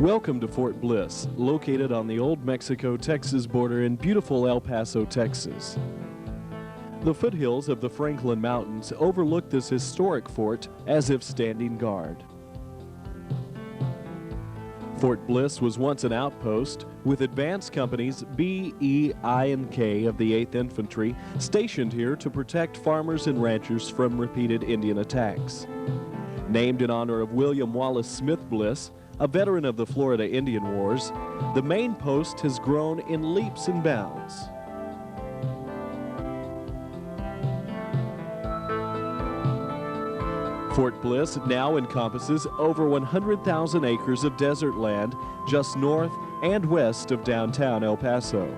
Welcome to Fort Bliss, located on the old Mexico-Texas border in beautiful El Paso, Texas. The foothills of the Franklin Mountains overlook this historic fort as if standing guard. Fort Bliss was once an outpost with advance companies B, E, I, and K of the 8th Infantry stationed here to protect farmers and ranchers from repeated Indian attacks. Named in honor of William Wallace Smith Bliss, a veteran of the Florida Indian Wars, the main post has grown in leaps and bounds. Fort Bliss now encompasses over 100,000 acres of desert land just north and west of downtown El Paso.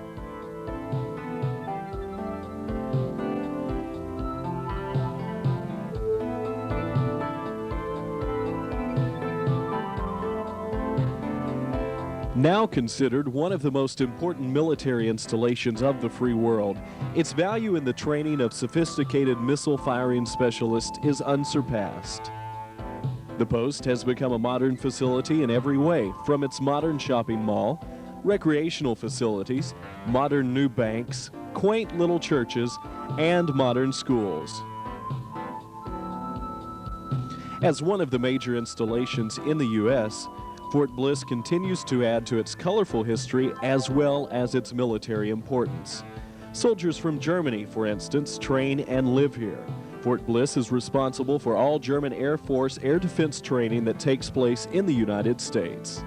Now considered one of the most important military installations of the free world, its value in the training of sophisticated missile firing specialists is unsurpassed. The post has become a modern facility in every way, from its modern shopping mall, recreational facilities, modern new banks, quaint little churches, and modern schools. As one of the major installations in the U.S., Fort Bliss continues to add to its colorful history as well as its military importance. Soldiers from Germany, for instance, train and live here. Fort Bliss is responsible for all German Air Force air defense training that takes place in the United States.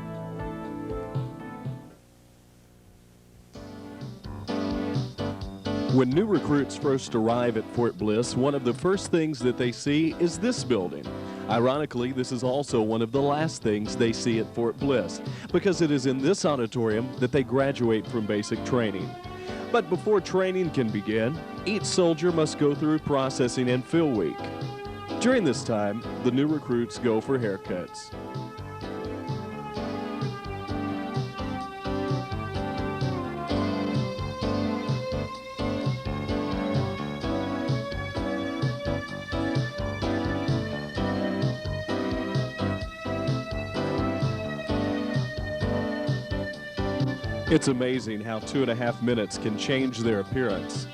When new recruits first arrive at Fort Bliss, one of the first things that they see is this building. Ironically, this is also one of the last things they see at Fort Bliss, because it is in this auditorium that they graduate from basic training. But before training can begin, each soldier must go through processing and fill week. During this time, the new recruits go for haircuts. It's amazing how 2.5 minutes can change their appearance.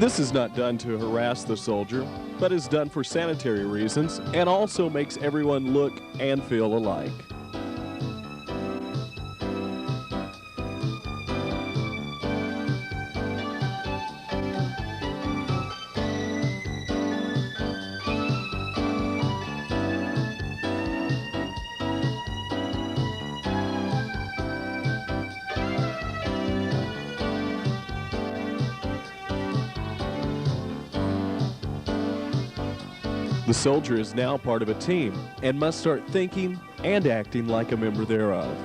This is not done to harass the soldier, but is done for sanitary reasons and also makes everyone look and feel alike. The soldier is now part of a team and must start thinking and acting like a member thereof.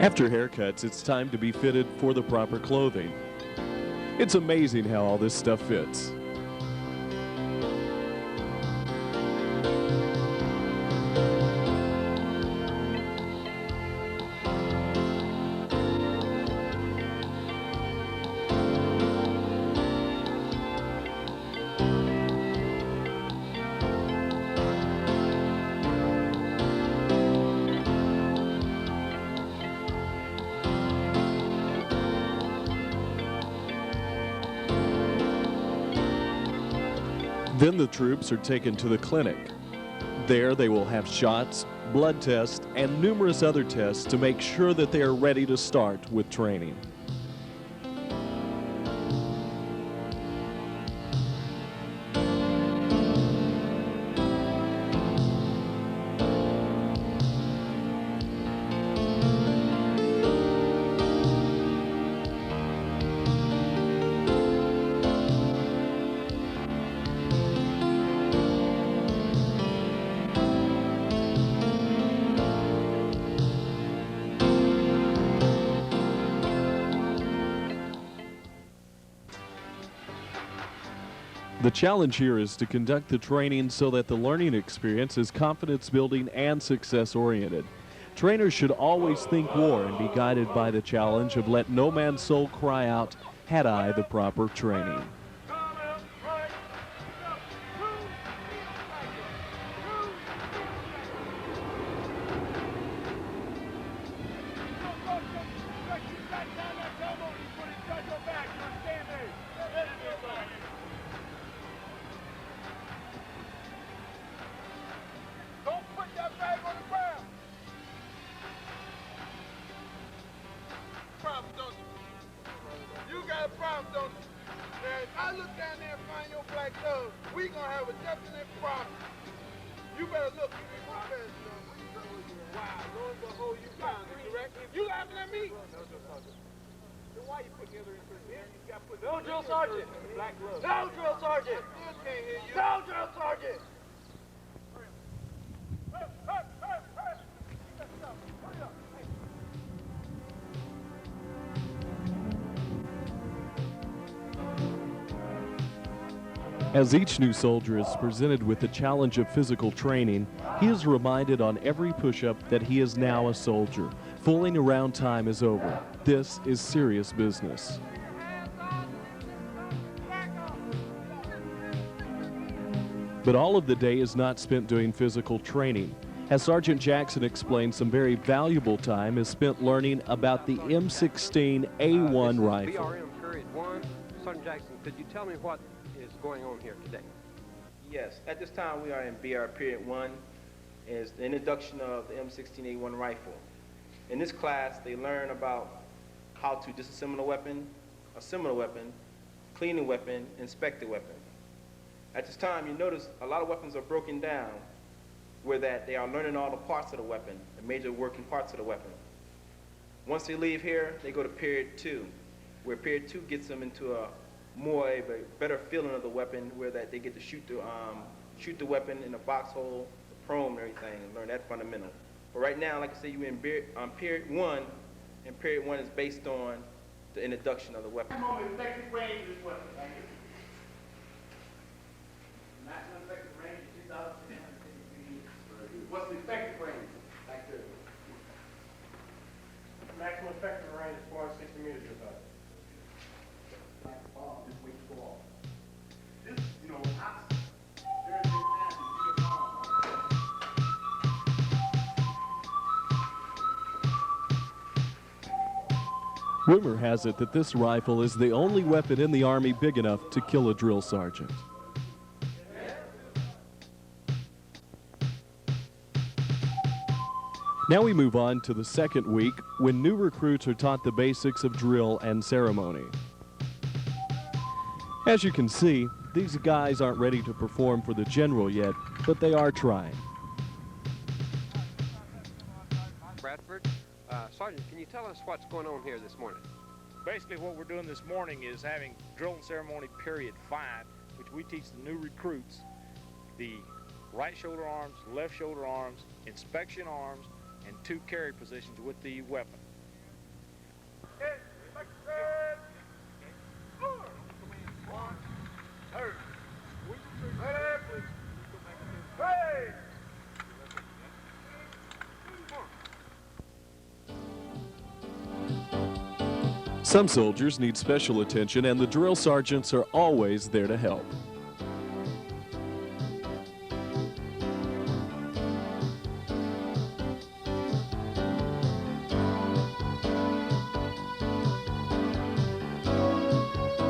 After haircuts, it's time to be fitted for the proper clothing. It's amazing how all this stuff fits. Then the troops are taken to the clinic. There they will have shots, blood tests, and numerous other tests to make sure that they are ready to start with training. The challenge here is to conduct the training so that the learning experience is confidence building and success oriented. Trainers should always think war and be guided by the challenge of let no man's soul cry out, had I the proper training. I look down there and find your black glove, we gonna have a definite problem. You better look at me professional. Wow, Lord, behold, you found it, correct? You laughing at me? Then why you put the other in here? You got put no drill sergeant. Black glove. No drill sergeant. I still can't hear you. No drill sergeant. As each new soldier is presented with the challenge of physical training, he is reminded on every push-up that he is now a soldier. Fooling around time is over. This is serious business. But all of the day is not spent doing physical training. As Sergeant Jackson explained, some very valuable time is spent learning about the M16A1 rifle. BRM period 1. Sergeant Jackson, could you tell me what is going on here today? Yes, at this time we are in BR period 1, is the introduction of the M16A1 rifle. In this class, they learn about how to disassemble a weapon, assemble a weapon, clean a weapon, inspect a weapon. At this time, you notice a lot of weapons are broken down where that they are learning all the parts of the weapon, the major working parts of the weapon. Once they leave here, they go to period 2, where period 2 gets them into a better feeling of the weapon, where that they get to shoot the weapon in the box hole, the chrome and everything, and learn that fundamental. But right now, like I said, you're in period 1, and period 1 is based on the introduction of the weapon. Maximum effective range is what? Thank you. Maximum effective range is 2,750 meters. What's the effective range? Back there. Maximum effective range is 460 meters or so. Just wait to go off. This, you know, very big chance to shoot a bomb. Rumor has it that this rifle is the only weapon in the Army big enough to kill a drill sergeant. Now we move on to the second week, when new recruits are taught the basics of drill and ceremony. As you can see, these guys aren't ready to perform for the general yet, but they are trying. Bradford, Sergeant, can you tell us what's going on here this morning? Basically what we're doing this morning is having drill and ceremony period 5, which we teach the new recruits the right shoulder arms, left shoulder arms, inspection arms, and 2 carry positions with the weapon. Some soldiers need special attention, and the drill sergeants are always there to help.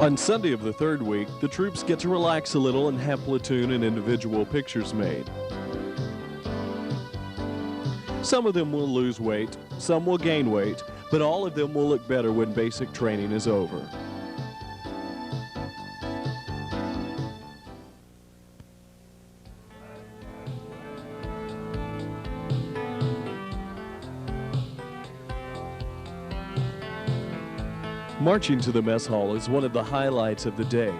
On Sunday of the third week, the troops get to relax a little and have platoon and individual pictures made. Some of them will lose weight, some will gain weight, but all of them will look better when basic training is over. Marching to the mess hall is one of the highlights of the day.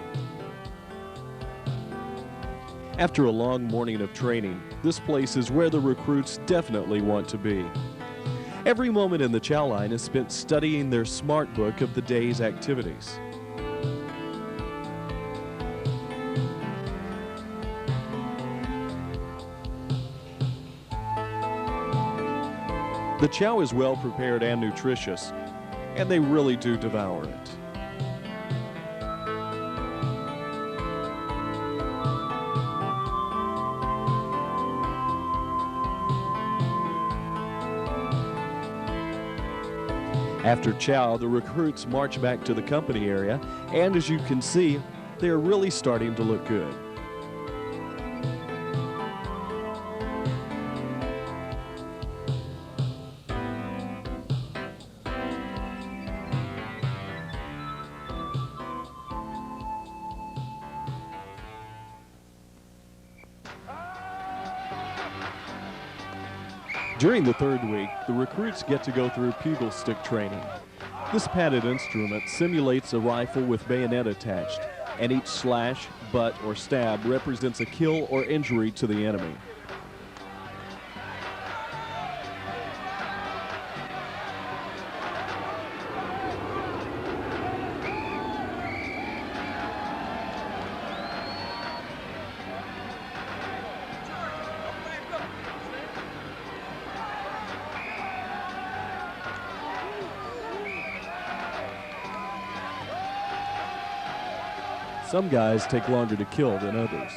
After a long morning of training, this place is where the recruits definitely want to be. Every moment in the chow line is spent studying their smart book of the day's activities. The chow is well prepared and nutritious, and they really do devour it. After chow, the recruits march back to the company area, and as you can see, they're really starting to look good. During the third week, the recruits get to go through pugil stick training. This padded instrument simulates a rifle with bayonet attached, and each slash, butt, or stab represents a kill or injury to the enemy. Some guys take longer to kill than others.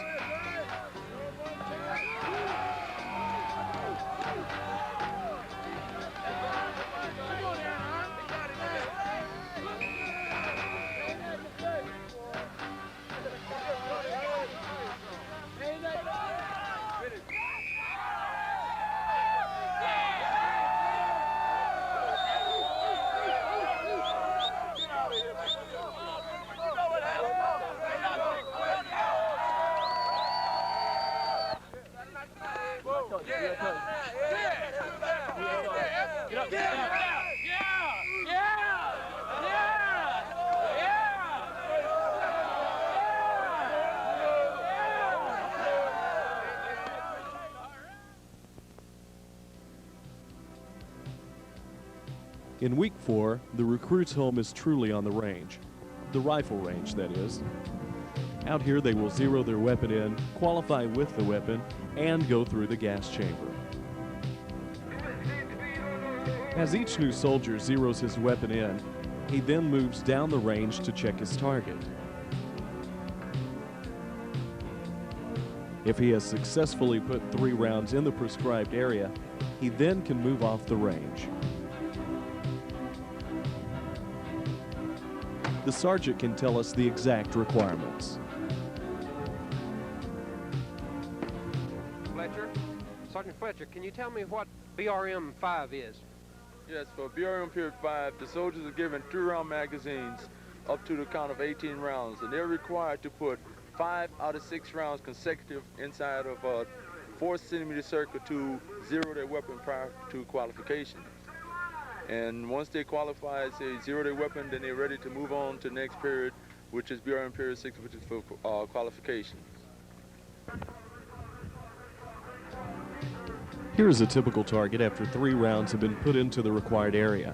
In week 4, the recruit's home is truly on the range. The rifle range, that is. Out here they will zero their weapon in, qualify with the weapon, and go through the gas chamber. As each new soldier zeroes his weapon in, he then moves down the range to check his target. If he has successfully put 3 rounds in the prescribed area, he then can move off the range. The sergeant can tell us the exact requirements. Fletcher? Sergeant Fletcher, can you tell me what BRM 5 is? Yes, for BRM Period 5, the soldiers are given 3-round magazines up to the count of 18 rounds, and they're required to put 5 out of 6 rounds consecutive inside of a 4-centimeter circle to zero their weapon prior to qualification. And once they qualify, say zero their weapon, then they're ready to move on to the next period, which is BRM Period 6, which is for qualification. Here is a typical target after 3 rounds have been put into the required area.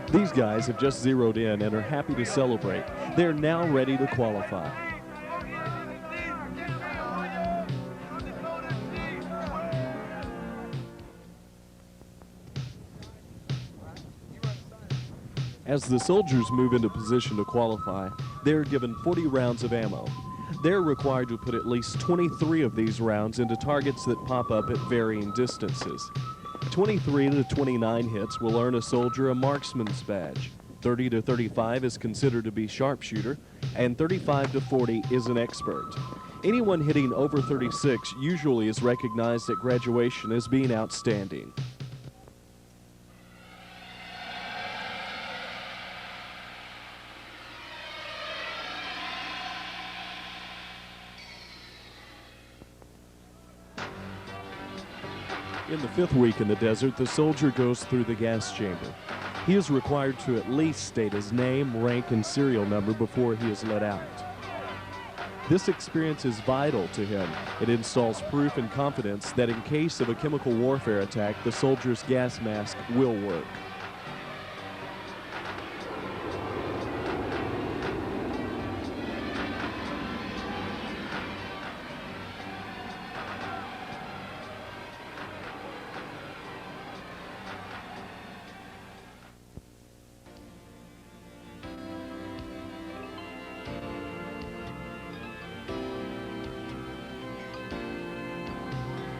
These guys have just zeroed in and are happy to celebrate. They're now ready to qualify. As the soldiers move into position to qualify, they're given 40 rounds of ammo. They're required to put at least 23 of these rounds into targets that pop up at varying distances. 23 to 29 hits will earn a soldier a marksman's badge. 30 to 35 is considered to be sharpshooter, and 35 to 40 is an expert. Anyone hitting over 36 usually is recognized at graduation as being outstanding. In the 5th week in the desert, the soldier goes through the gas chamber. He is required to at least state his name, rank, and serial number before he is let out. This experience is vital to him. It installs proof and confidence that in case of a chemical warfare attack, the soldier's gas mask will work.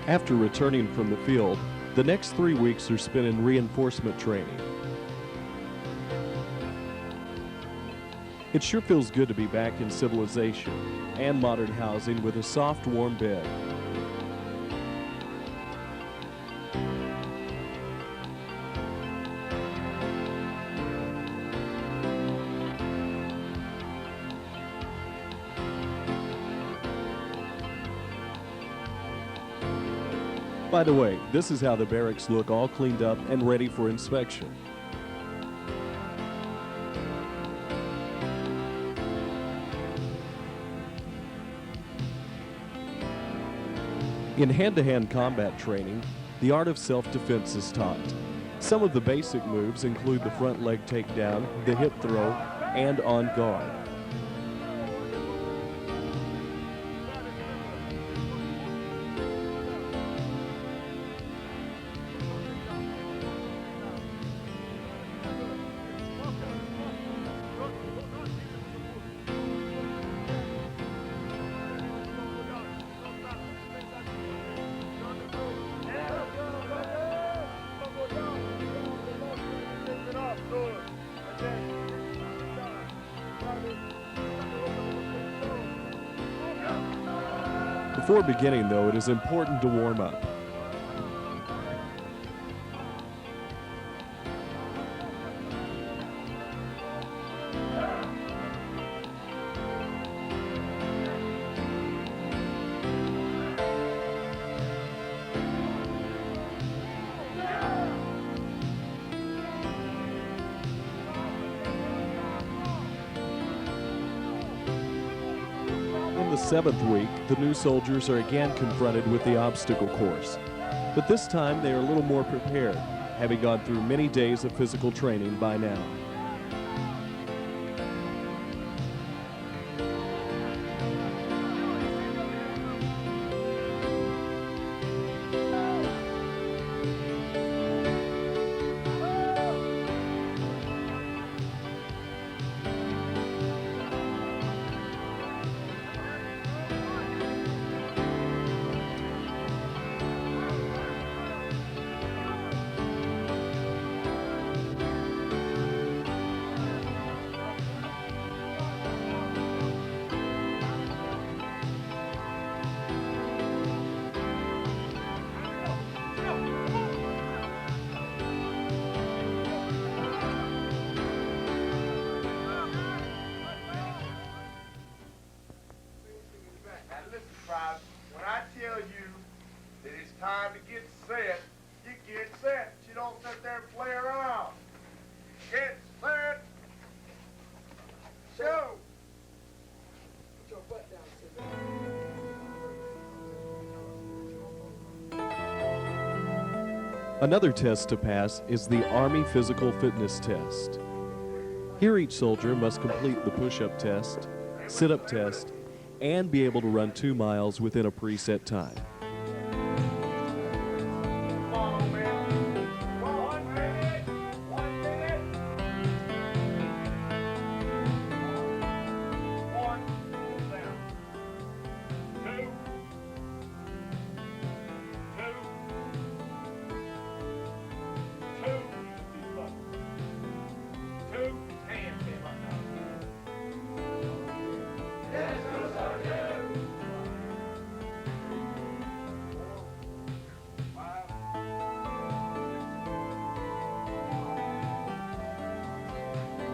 After returning from the field, the next 3 weeks are spent in reinforcement training. It sure feels good to be back in civilization and modern housing with a soft, warm bed. By the way, this is how the barracks look, all cleaned up and ready for inspection. In hand-to-hand combat training, the art of self-defense is taught. Some of the basic moves include the front leg takedown, the hip throw, and on guard. Before beginning, though, it is important to warm up. In the 7th week, the new soldiers are again confronted with the obstacle course. But this time they are a little more prepared, having gone through many days of physical training by now. When I tell you that it's time to get set, you get set. You don't sit there and play around. Get set. Show. Put your butt down, Another test to pass is the Army Physical Fitness Test. Here each soldier must complete the push-up test, sit-up test, and be able to run 2 miles within a preset time.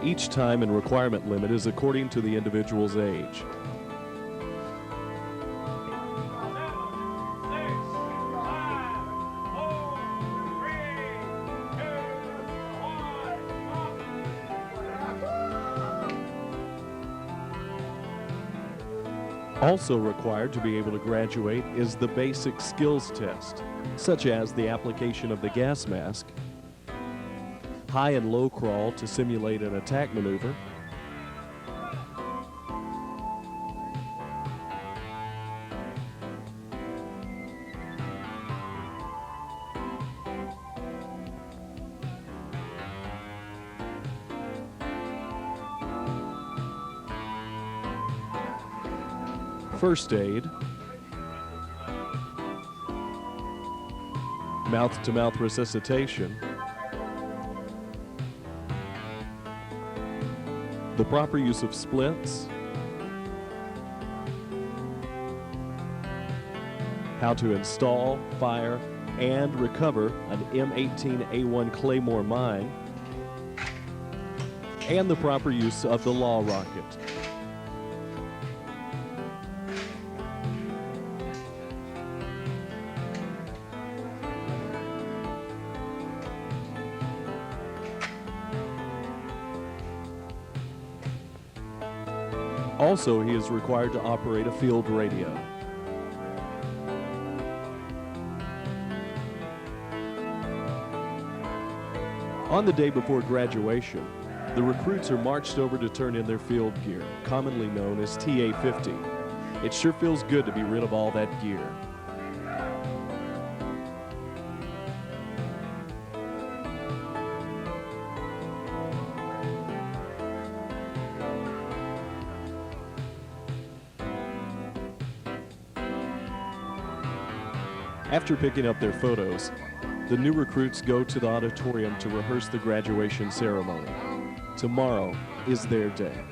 Each time and requirement limit is according to the individual's age. Also required to be able to graduate is the basic skills test, such as the application of the gas mask, high and low crawl to simulate an attack maneuver, first aid, mouth-to-mouth resuscitation, the proper use of splints, how to install, fire, and recover an M18A1 Claymore mine, and the proper use of the law rocket. Also, he is required to operate a field radio. On the day before graduation, the recruits are marched over to turn in their field gear, commonly known as TA-50. It sure feels good to be rid of all that gear. After picking up their photos, the new recruits go to the auditorium to rehearse the graduation ceremony. Tomorrow is their day.